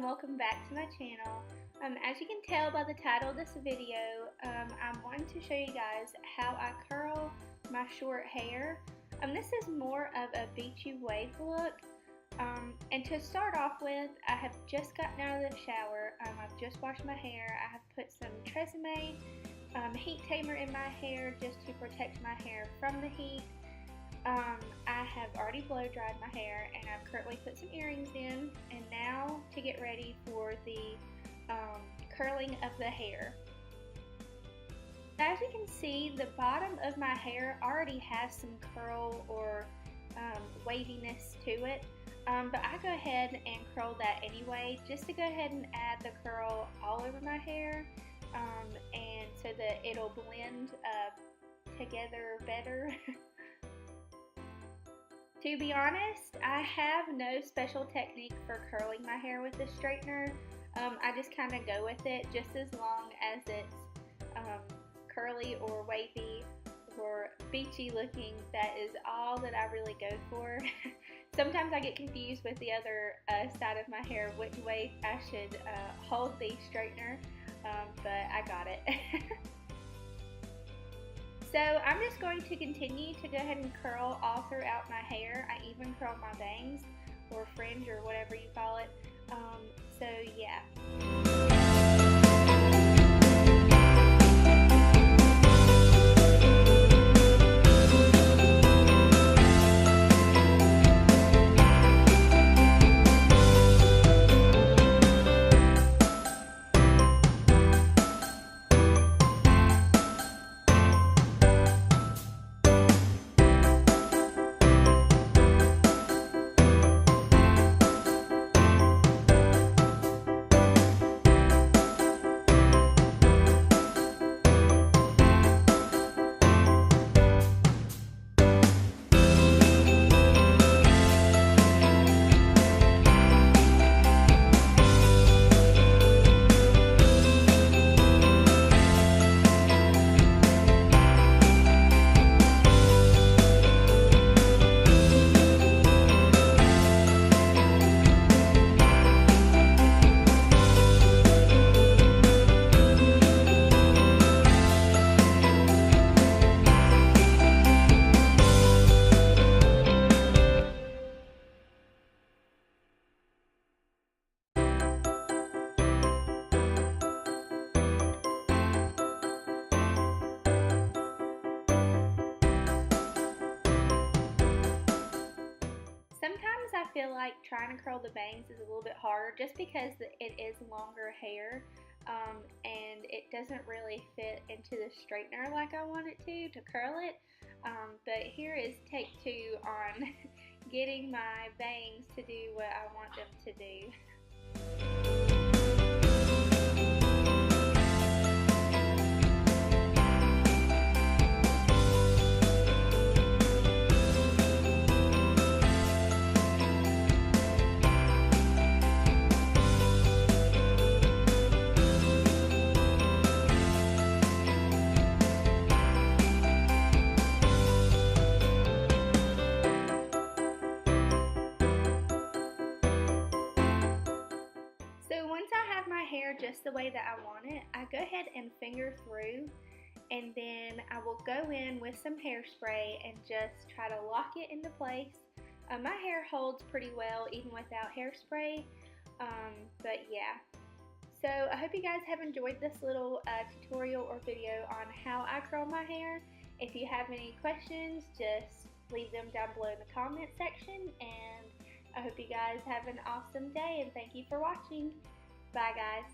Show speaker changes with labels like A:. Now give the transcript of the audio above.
A: welcome back to my channel. As you can tell by the title of this video, I'm wanting to show you guys how I curl my short hair. This is more of a beachy wave look. And to start off with, I have just gotten out of the shower. I've just washed my hair. I have put some Tresemme heat tamer in my hair just to protect my hair from the heat. I have already blow dried my hair and I've currently put some earrings in, and now to get ready for the curling of the hair. As you can see, the bottom of my hair already has some curl or waviness to it, but I go ahead and curl that anyway, just to go ahead and add the curl all over my hair, and so that it'll blend together better. To be honest, I have no special technique for curling my hair with the straightener. I just kind of go with it, just as long as it's curly or wavy or beachy looking. That is all that I really go for. Sometimes I get confused with the other side of my hair, which way I should hold the straightener, but I got it. So I'm just going to continue to go ahead and curl all throughout my hair. I even curl my bangs or fringe or whatever you call it. So yeah. Sometimes I feel like trying to curl the bangs is a little bit harder just because it is longer hair, and it doesn't really fit into the straightener like I want it to curl it. But here is take 2 on getting my bangs to do what I want them to do. Just the way that I want it, I go ahead and finger through, and then I will go in with some hairspray and just try to lock it into place. My hair holds pretty well even without hairspray, but yeah. So I hope you guys have enjoyed this little tutorial or video on how I curl my hair. If you have any questions, just leave them down below in the comment section, and I hope you guys have an awesome day, and thank you for watching. Bye guys.